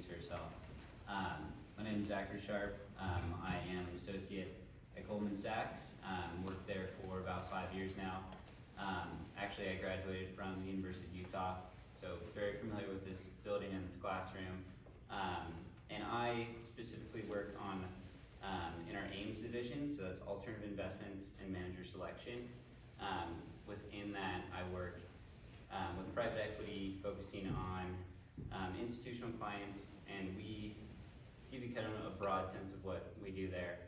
introduce herself. My name is Zachary Sharp. I am an associate at Goldman Sachs. Worked there for about 5 years now. Actually, I graduated from the University of Utah, so very familiar with this building and this classroom. And I specifically work on in our AIMS division, so that's alternative investments and manager selection. Within that, I work with private equity, focusing on institutional clients, and we give you kind of a broad sense of what we do there.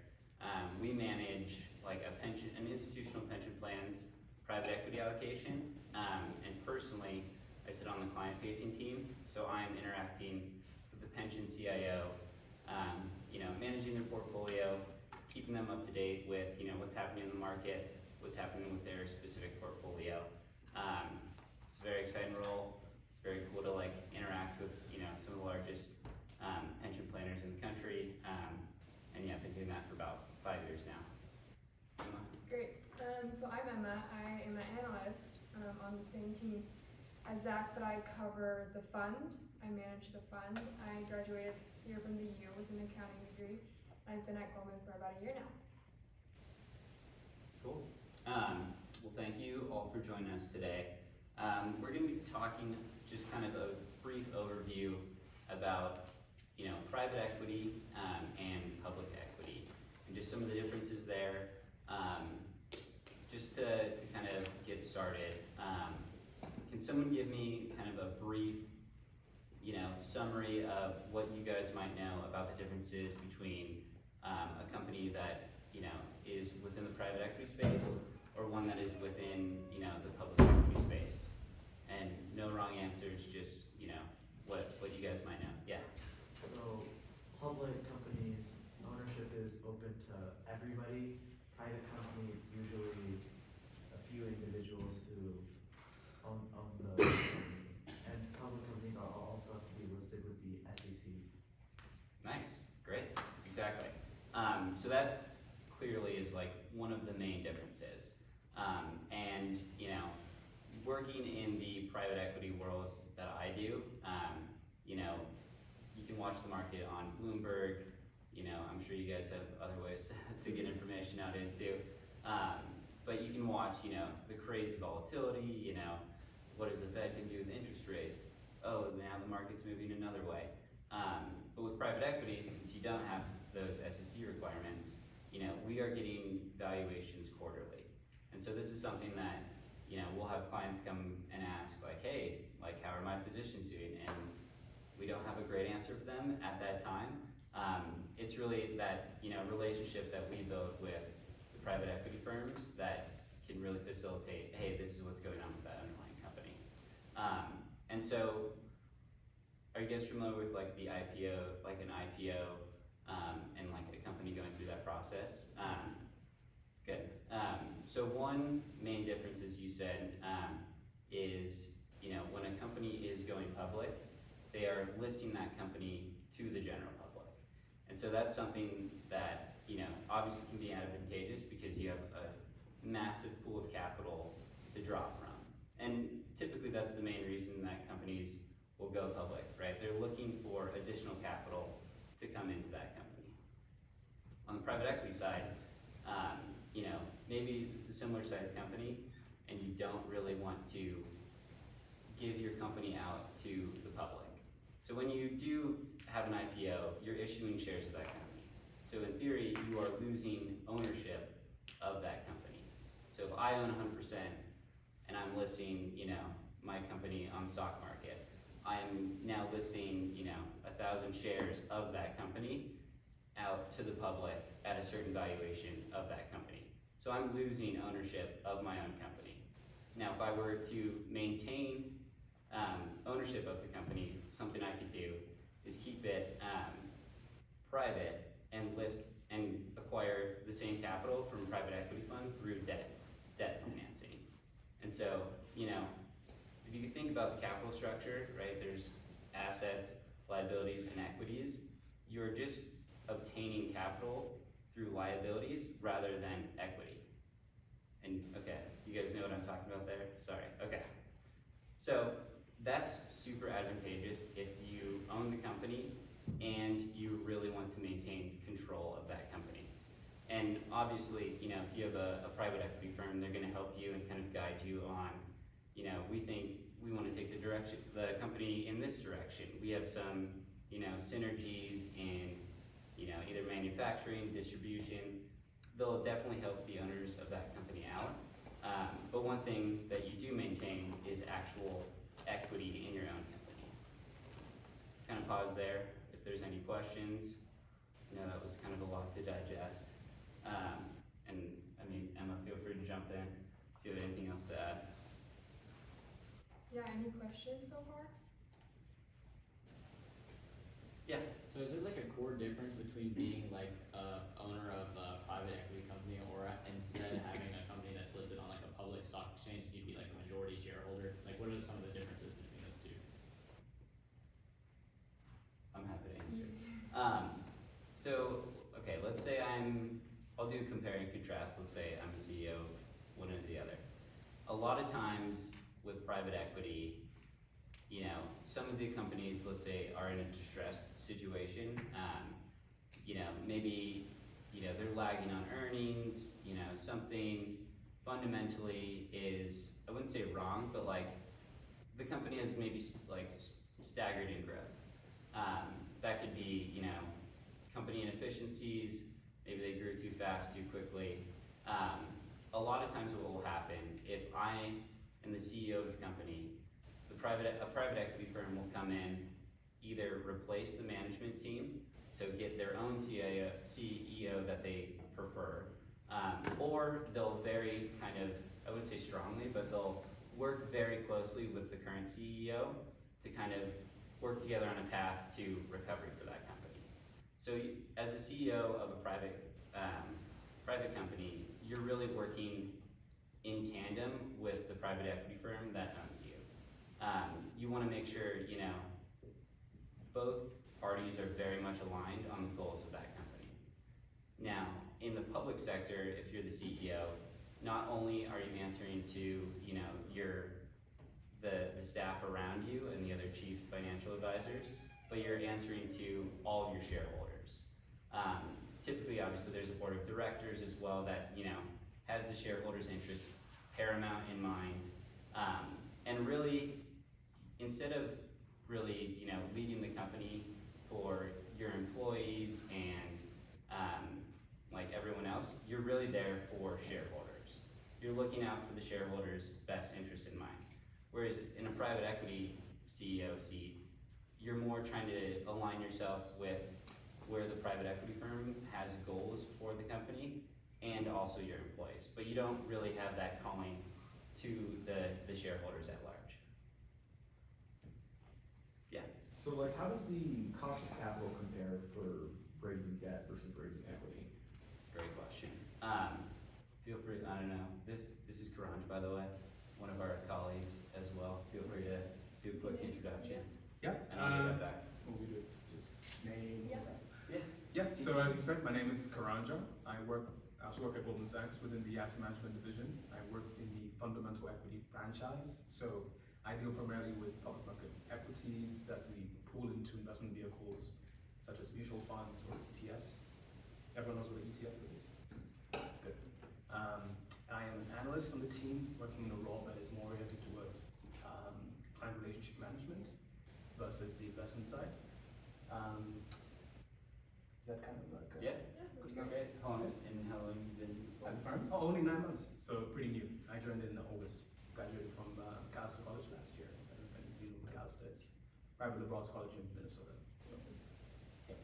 We manage like an institutional pension plans, private equity allocation, and personally, I sit on the client-facing team, so I'm interacting with the pension CIO, managing their portfolio, keeping them up to date with what's happening in the market, what's happening with their specific portfolio. It's a very exciting role. It's very cool to interact with some of the largest pension planners in the country, and yeah, I've been doing that for about 5 years now. Great. So I'm Emma. I am an analyst on the same team as Zach, but I cover the fund. I manage the fund. I graduated here from the U with an accounting degree. I've been at Goldman for about a year now. Cool. Well, thank you all for joining us today. We're going to be talking just kind of a brief overview about private equity and public equity, and just some of the differences there. Just to kind of get started, can someone give me kind of a brief summary of what you guys might know about the differences between a company that is within the private equity space or one that is within the public equity space? And no wrong answers, just what you guys might know. Yeah. So public companies, ownership is open to everybody. Private companies, usually a few individuals who own the company. And public companies are also have to be listed with the SEC. Nice, great, exactly. So that clearly is one of the main differences. And working in the private equity world that I do, you can watch the market on Bloomberg. I'm sure you guys have other ways to get information nowadays too. But you can watch, the crazy volatility. What does the Fed can do with interest rates? Oh, now the market's moving another way. But with private equity, since you don't have those SEC requirements, we are getting valuations quarterly. And so this is something that, we'll have clients come and ask hey, how are my positions doing? And we don't have a great answer for them at that time. It's really that, relationship that we build with the private equity firms that can really facilitate, hey, this is what's going on with that underlying company. And so, are you guys familiar with the IPO, an IPO, and a company going through that process? Good. So one main difference, as you said, is when a company is going public, they are listing that company to the general public. And so that's something that obviously can be advantageous because you have a massive pool of capital to draw from. And typically that's the main reason that companies will go public, right? They're looking for additional capital to come into that company. On the private equity side, maybe it's a similar sized company and you don't really want to give your company out to the public. So when you do have an IPO, you're issuing shares of that company. So in theory, you are losing ownership of that company. So if I own 100% and I'm listing, my company on the stock market, I'm now listing, 1,000 shares of that company out to the public at a certain valuation of that company. So I'm losing ownership of my own company. Now, if I were to maintain ownership of the company, something I could do is keep it private and list and acquire the same capital from a private equity fund through debt financing. And so, if you think about the capital structure, right, there's assets, liabilities, and equities. You're just obtaining capital through liabilities rather than equity. And okay, you guys know what I'm talking about there? Sorry, okay. So that's super advantageous if you own the company maintain control of that company. And obviously, you know, if you have a private equity firm, they're gonna help you and kind of guide you on, you know, we think we wanna take the company in this direction. We have some, you know, synergies in, you know, either manufacturing, distribution. They'll definitely help the owners of that company out. But one thing that you do maintain is actual equity in your own company. Kind of pause there if there's any questions. I know that was kind of a lot to digest. And I mean, Emma, feel free to jump in if you have anything else to add. Yeah, any questions so far? Yeah. So is there like a core difference between being like a owner of a private equity company or instead having a company that's listed on like a public stock exchange, you'd be like a majority shareholder? Like what are some of the differences between those two? I'm happy to answer. So, okay, let's say I'll do a compare and contrast. Let's say I'm a CEO of one or the other. A lot of times with private equity, you know, some of the companies, let's say, are in a distressed situation. You know, maybe, you know, they're lagging on earnings, you know, something fundamentally is, I wouldn't say wrong, but like the company has maybe like staggered in growth. That could be, you know, company inefficiencies, maybe they grew too fast, too quickly. A lot of times what will happen, if I am the CEO of the company, a private equity firm will come in, either replace the management team, so get their own CEO that they prefer, or they'll very kind of, I wouldn't say strongly, but they'll work very closely with the current CEO to kind of work together on a path to recovery for that company. So as a CEO of a private company, you're really working in tandem with the private equity firm that owns you. You want to make sure, you know, both parties are very much aligned on the goals of that company. Now, in the public sector, if you're the CEO, not only are you answering to, you know, the staff around you and the other chief financial advisors, but you're answering to all of your shareholders. Typically, obviously, there's a board of directors as well that, you know, has the shareholders' interest paramount in mind. And really, instead of really, you know, leading the company for your employees and like everyone else, you're really there for shareholders. You're looking out for the shareholders' best interest in mind. Whereas in a private equity CEO seat, you're more trying to align yourself with where the private equity firm has goals for the company and also your employees. But you don't really have that calling to the shareholders at large. Yeah. So like how does the cost of capital compare for raising debt versus raising equity? Great question. Feel free, I don't know, this is Karanj, by the way, one of our colleagues as well. Feel free to do a quick introduction. Yeah. And I'll get back. What we do, just name. Yeah. Yeah. So as you said, my name is Karanja. I also work at Goldman Sachs within the asset management division. I work in the fundamental equity franchise. So I deal primarily with public market equities that we pool into investment vehicles such as mutual funds or ETFs. Everyone knows what an ETF is. Good. I am an analyst on the team working in a role that is more oriented towards client relationship management versus the investment side. Is that kind of like Yeah. That's Okay. How long have you been at the firm? Oh, only 9 months, so pretty new. I joined in August. Graduated from Calston College last year. And been with Calston. It's private liberal arts college in Minnesota. So, yeah.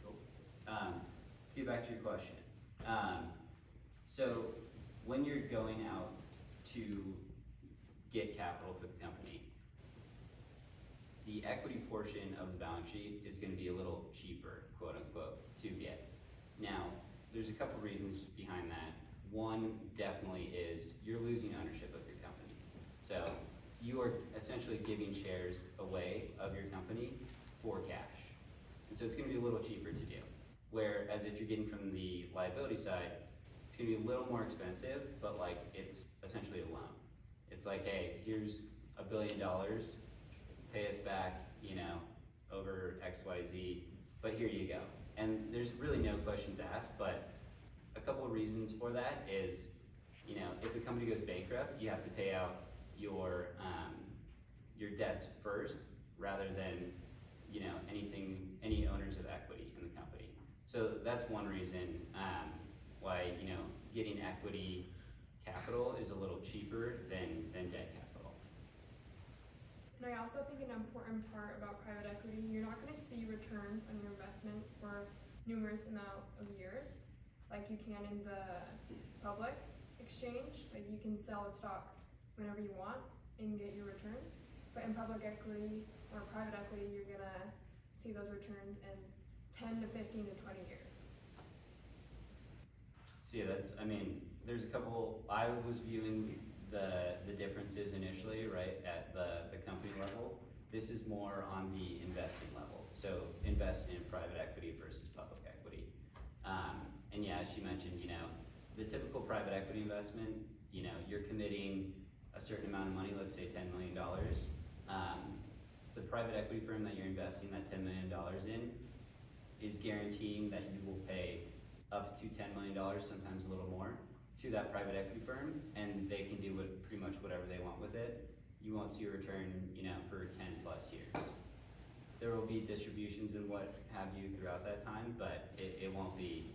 Cool. To get back to your question. So when you're going out to get capital for the company, the equity portion of the balance sheet is going to be a little cheaper, quote unquote, to get. Now, there's a couple reasons behind that. One definitely is you're losing ownership of your company. So you are essentially giving shares away of your company for cash. And so it's going to be a little cheaper to do. Whereas if you're getting from the liability side, it's going to be a little more expensive, but like it's essentially a loan. It's like, hey, here's $1 billion, pay us back, you know, over XYZ but here you go. And there's really no questions asked, but a couple of reasons for that is, you know, if the company goes bankrupt, you have to pay out your debts first, rather than, you know, any owners of equity in the company. So that's one reason why, you know, getting equity capital is a little cheaper than debt capital. And I also think an important part about private equity, you're not going to see returns on your investment for numerous amount of years, like you can in the public exchange. Like you can sell a stock whenever you want and get your returns. But in public equity or private equity, you're going to see those returns in 10 to 15 to 20 years. So yeah, I mean, there's a couple, I was viewing the differences initially, right, at the company level. This is more on the investing level. So investing in private equity versus public equity. And yeah, as she mentioned, you know, the typical private equity investment, you know, you're committing a certain amount of money, let's say $10 million. The private equity firm that you're investing that $10 million in is guaranteeing that you will pay up to $10 million, sometimes a little more, to that private equity firm, and they can do pretty much whatever they want with it. You won't see a return, you know, for 10 plus years. There will be distributions and what have you throughout that time, but it won't be,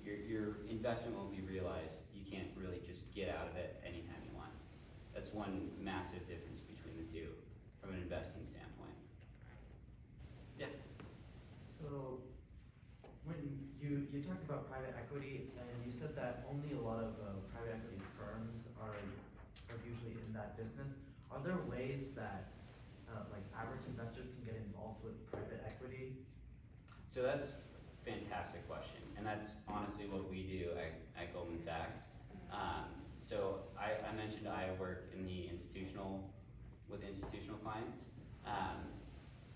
your investment won't be realized. You can't really just get out of it anytime you want. That's one massive difference between the two from an investing standpoint. Yeah. So when you talked about private equity, and you said that only a lot of private equity firms are usually in that business. Are there ways that like average investors can get involved with private equity? So that's a fantastic question, and that's honestly what we do at Goldman Sachs. So I mentioned I work in the with institutional clients.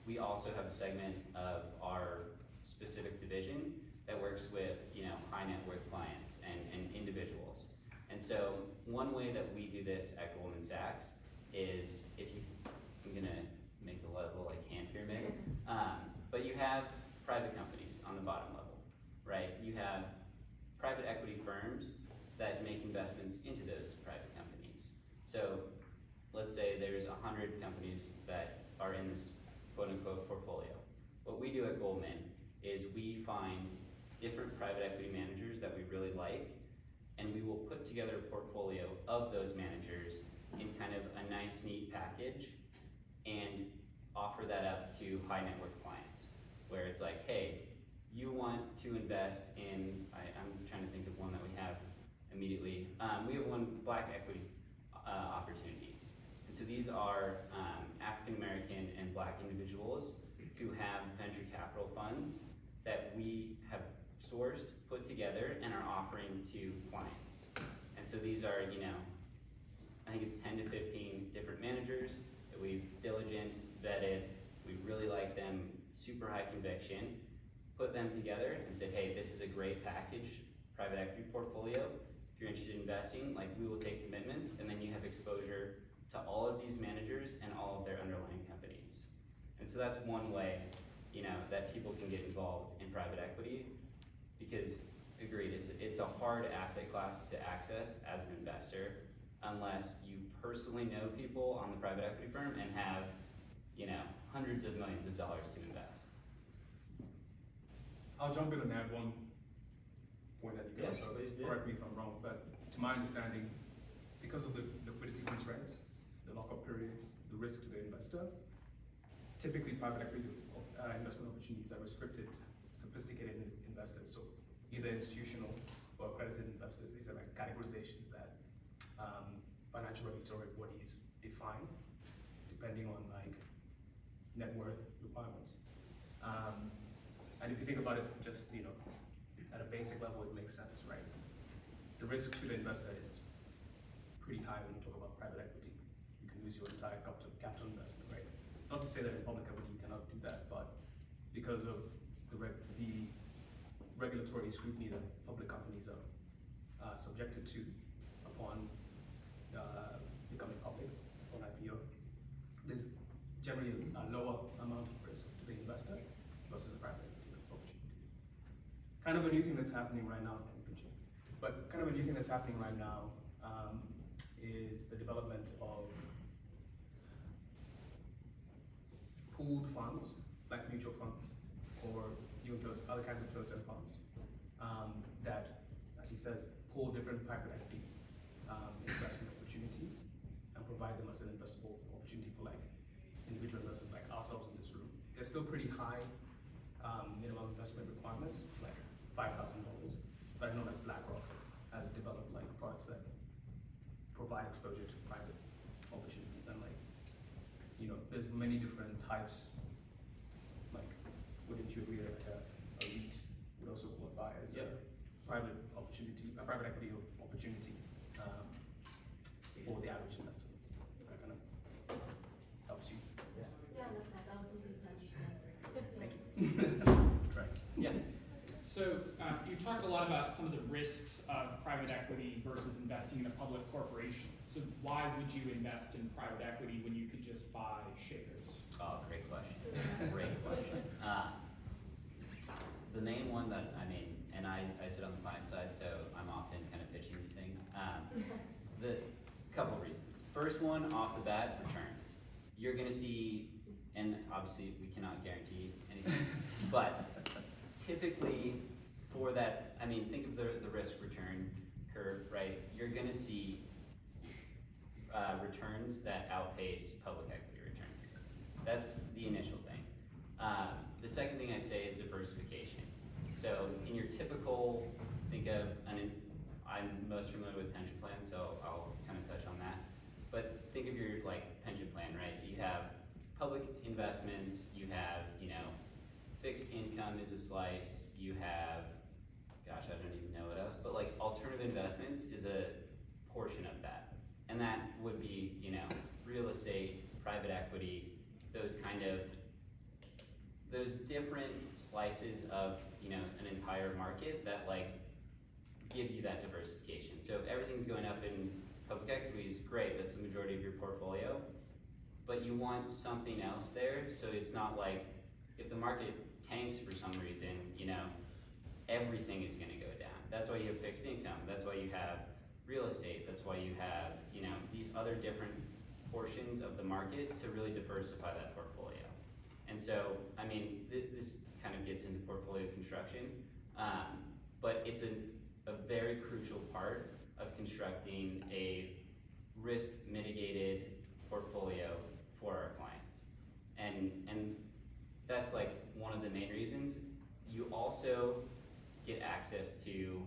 We also have a segment of our specific division that works with, you know, high net worth clients and individuals. And so one way that we do this at Goldman Sachs is, I'm gonna make a little like hand pyramid, but you have private companies on the bottom level, right? You have private equity firms that make investments into those private companies. So let's say there's 100 companies that are in this quote unquote portfolio. What we do at Goldman is we find different private equity managers that we really like, and we will put together a portfolio of those managers in kind of a nice, neat package and offer that up to high net worth clients, where it's like, hey, you want to invest in, I'm trying to think of one that we have immediately. We have one, black equity opportunities. And so these are African American and black individuals who have venture capital funds that we have sourced, put together, and are offering to clients. And so these are, you know, I think it's 10 to 15 different managers that we've diligenced, vetted, we really like them, super high conviction, put them together and said, hey, this is a great package, private equity portfolio. If you're interested in investing, like, we will take commitments, and then you have exposure to all of these managers and all of their underlying companies. And so that's one way, you know, that people can get involved in private equity, because agreed, it's a hard asset class to access as an investor unless you personally know people on the private equity firm and have, you know, hundreds of millions of dollars to invest. I'll jump in and add one point that you can Yes, also please do. correct me if I'm wrong, but to my understanding, because of the liquidity constraints, the lockup periods, the risk to the investor, typically private equity investment opportunities are restricted to sophisticated investors, so either institutional or accredited investors. These are like categorizations that financial regulatory bodies define depending on like net worth requirements. And if you think about it, just, you know, at a basic level, it makes sense, right? The risk to the investor is pretty high when you talk about private equity. You can lose your entire capital investment, right? Not to say that in public equity you cannot do that, but because of the regulatory scrutiny that public companies are subjected to upon becoming public, upon IPO, there's generally a lower amount of risk to the investor versus a private equity kind of a new thing that's happening right now, but kind of a new thing that's happening right now is the development of pooled funds, like mutual funds, or even other kinds of closed-end funds, that, as he says, pool different private equity investment opportunities and provide them as an investable opportunity for like individual investors like ourselves in this room. There's still pretty high minimum investment requirements, like $5,000. But I know like BlackRock has developed like products that provide exposure to private opportunities, and like, you know, there's many different types. Like, wouldn't you agree that like a REIT would also qualify as a private opportunity, a private equity opportunity for the average investor? That kind of helps you. Yeah. Yeah, like that. That was easy to understand. Thank you. Right. Yeah. So you talked a lot about some of the risks of private equity versus investing in a public corporation. So why would you invest in private equity when you could just buy shares? Oh, great question. Great question. The main one that, I mean, and I sit on the client side, so I'm often kind of pitching these things. The couple reasons. First one, off the bat, returns. You're gonna see, and obviously we cannot guarantee anything, but typically for that, I mean, think of the risk return curve, right? You're gonna see returns that outpace public equity returns. That's the initial thing. The second thing I'd say is diversification. So in your typical, think of, I'm most familiar with pension plans, so I'll kind of touch on that. But think of your like pension plan, right? You have public investments, you have, you know, fixed income is a slice, you have, gosh, I don't even know what else, but like alternative investments is a portion of that. And that would be, you know, real estate, private equity, those different slices of, you know, an entire market that like give you that diversification. So if everything's going up in public equities, great, that's the majority of your portfolio, but you want something else there, so it's not like, if the market tanks for some reason, you know, everything is gonna go down. That's why you have fixed income, that's why you have real estate, that's why you have, you know, these other different portions of the market to really diversify that portfolio. And so, I mean, this kind of gets into portfolio construction, but it's a very crucial part of constructing a risk mitigated portfolio for our clients. And that's like one of the main reasons. You also get access to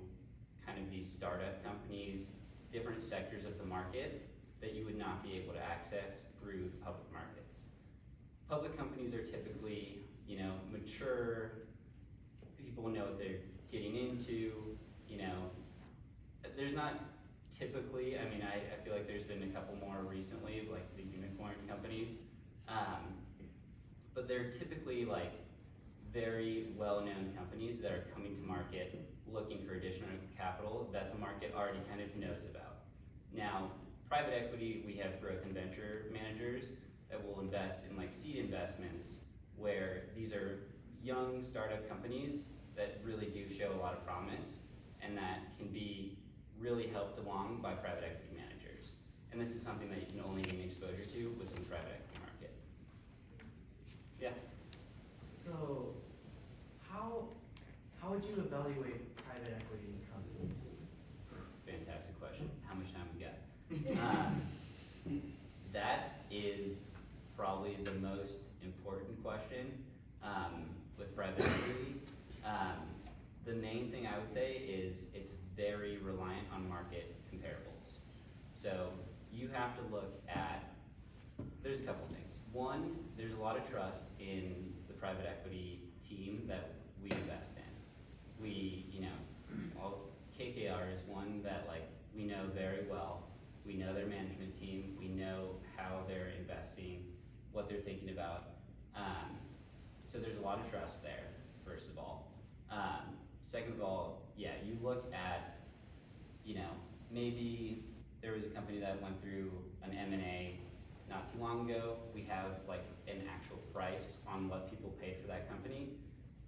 kind of these startup companies, different sectors of the market that you would not be able to access through public markets. Public companies are typically, you know, mature, people know what they're getting into, you know. There's not typically, I mean, I feel like there's been a couple more recently, like the unicorn companies, but they're typically like very well-known companies that are coming to market looking for additional capital that the market already kind of knows about. Now, private equity, we have growth and venture managers that will invest in like seed investments where these are young startup companies that really do show a lot of promise and that can be really helped along by private equity managers. And this is something that you can only gain exposure to within the private equity market. Yeah? So, how would you evaluate private equity companies? Fantastic question. How much time we got? That is probably the most important question with private equity. The main thing I would say is it's very reliant on market comparables. So you have to look at, there's a couple things. One, there's a lot of trust in the private equity team that we invest in. We, you know, KKR is one that like we know very well. We know their management team. We know how they're investing, what they're thinking about. So there's a lot of trust there, first of all. Second of all, yeah, you look at, you know, maybe there was a company that went through an M&A not too long ago. We have like an actual price on what people paid for that company.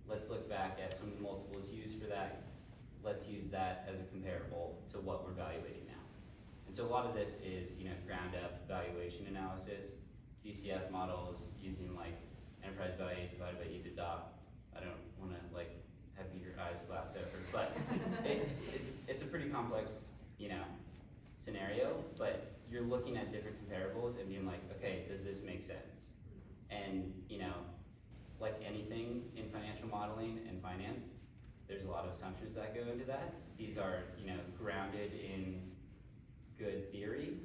Let's look back back at some of the multiples used for that. Let's use that as a comparable to what we're valuating now. And so a lot of this is, you know, ground up valuation analysis, DCF models using like enterprise value divided by EBITDA. I don't want to like have your eyes glass over, but it's a pretty complex, you know, scenario, but you're looking at different comparables and being like, okay, does this make sense? And, you know, like anything in financial modeling and finance, there's a lot of assumptions that go into that. These are, you know, grounded in good theory.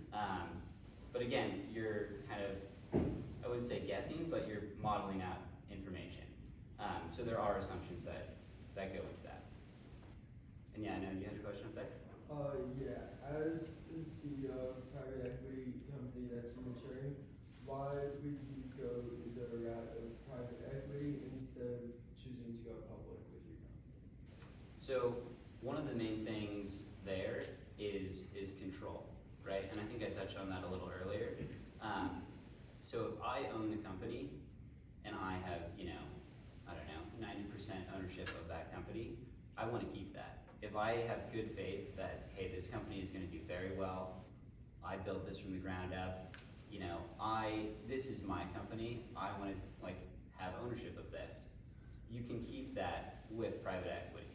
But again, you're kind of, I wouldn't say guessing, but you're modeling out information. So there are assumptions that go into that. And yeah, I know you had a question up there. Yeah, as the CEO of a private equity company that's maturing, why would you go the route of private equity instead of choosing to go public with your company? So one of the main things there is control, right? And I think I touched on that a little earlier. So if I own the company and I have, you know, I don't know, 90% ownership of that company, I want to keep that. If I have good faith that, hey, this company is going to do very well, I built this from the ground up, you know, this is my company, I want to like have ownership of this. You can keep that with private equity.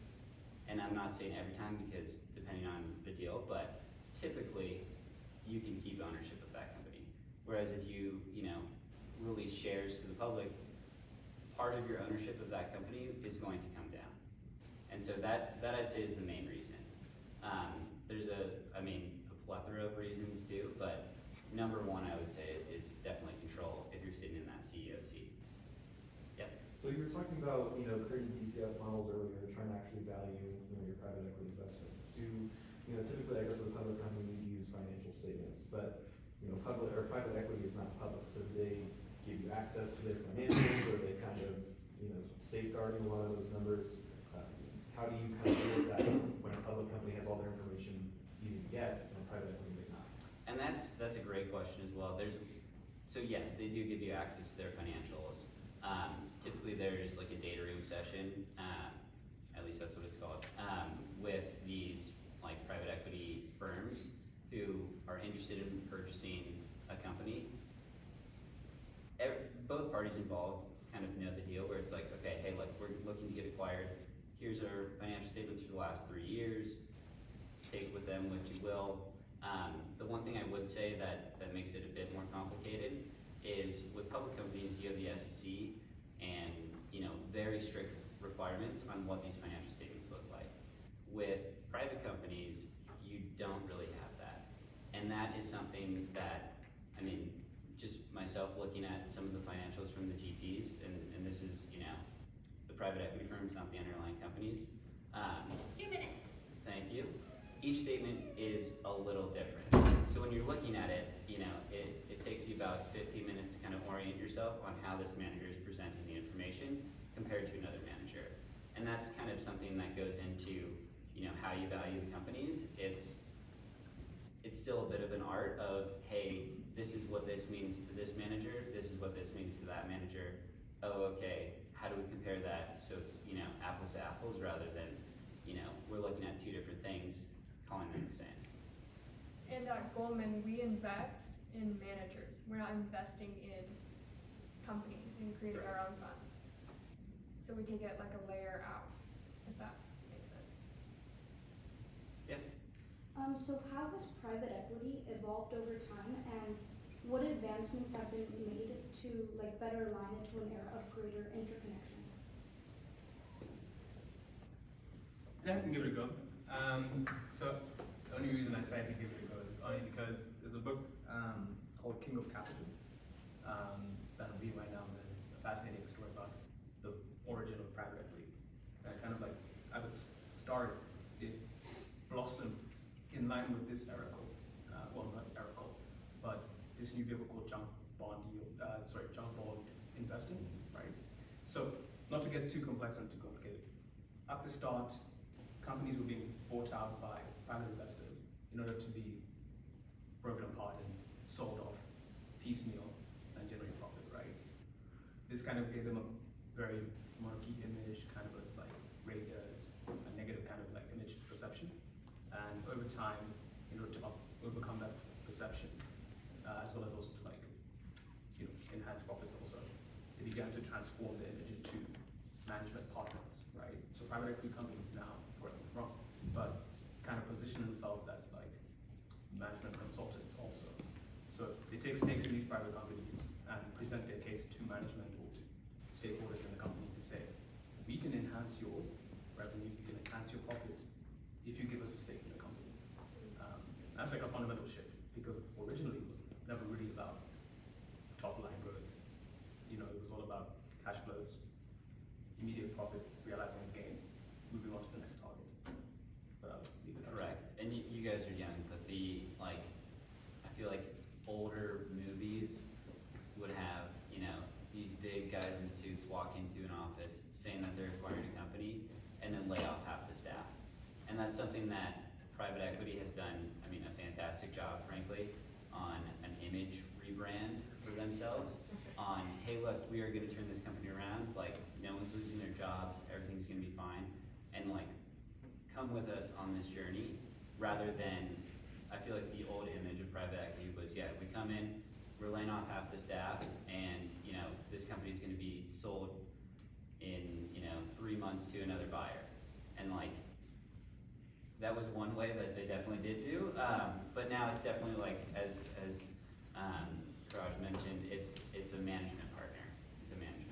And I'm not saying every time because depending on the deal, but typically you can keep ownership of that company. Whereas if you know, release shares to the public, part of your ownership of that company is going to come down. And so that I'd say is the main reason. There's a plethora of reasons too, but number one I would say is definitely control if you're sitting in that CEO seat. Yep. So you were talking about, you know, creating DCF models earlier, trying to actually value, you know, your private equity investment. Typically I guess with a public company we use financial statements, but you know, private equity is not public, so do they give you access to their financials, or are they kind of, you know, safeguarding a lot of those numbers? How do you kind of deal with that when a public company has all their information easy to get and a private equity may not? And that's a great question as well. So yes, they do give you access to their financials. Typically there's like a data room session, at least that's what it's called, with these like private equity firms who are interested in purchasing a company. Both parties involved kind of know the deal where it's like, okay, hey, look, we're looking to get acquired. Here's our financial statements for the last 3 years. Take with them what you will. The one thing I would say that makes it a bit more complicated is with public companies, you have the SEC and, you know, very strict requirements on what these financial statements look like. With private companies, you don't really have that. And that is something that, I mean, just myself looking at some of the financials from the GPs, and this is, you know, the private equity firms, not the underlying companies. 2 minutes. Thank you. Each statement is a little different. So when you're looking at it, you know, it takes you about 15 minutes to kind of orient yourself on how this manager is presenting the information compared to another manager. And that's kind of something that goes into, you know, how you value the companies. It's still a bit of an art of, hey, this is what this means to this manager, this is what this means to that manager. Oh, okay, how do we compare that so it's, you know, apples to apples rather than, you know, we're looking at 2 different things, calling them the same. And at Goldman, we invest in managers. We're not investing in companies and creating our own funds. So we take it like a layer out, if that makes sense. Yeah. So how has private equity evolved over time, and what advancements have been made to like better align it to an era of greater interconnection? Yeah, I can give it a go. So the only reason I say I can give it a go is only because there's a book called King of Capital that I'm reading right now that is a fascinating story about the origin of private equity. And kind of like, I would start, it blossomed in line with this era called, well not era called, but this new vehicle called junk bond investing, right? So not to get too complex and too complicated. At the start, companies were being bought out by private investors in order to be broken apart and sold off piecemeal and generate profit, right? This kind of gave them a very murky image, kind of as like perception, as well as also to like, enhance profits also. They began to transform their image into management partners, right? So private equity companies now, correct me if I'm wrong, but kind of position themselves as like management consultants also. So they take stakes in these private companies and present their case to management or to stakeholders in the company to say, we can enhance your revenue, we can enhance your profit if you give us a stake in the company. That's like a fundamental shift, because originally it was never really about top line growth. It was all about cash flows, immediate profit, realizing a gain, moving on to the next target. But I'll leave it at that. Correct. And you guys are young, but I feel like older movies would have, these big guys in suits walk into an office saying that they're acquiring a company and then lay off half the staff. And that's something that private equity has done, a fantastic job, frankly, on an image rebrand for themselves, on, hey, look, we are gonna turn this company around, like, no one's losing their jobs, everything's gonna be fine, and like, come with us on this journey, rather than, I feel like the old image of private equity was, yeah, we come in, we're laying off half the staff, and, this company's gonna be sold in, 3 months to another buyer. And like, that was one way that they definitely did do, but now it's definitely like, as Karaj mentioned, it's a management partner. It's a management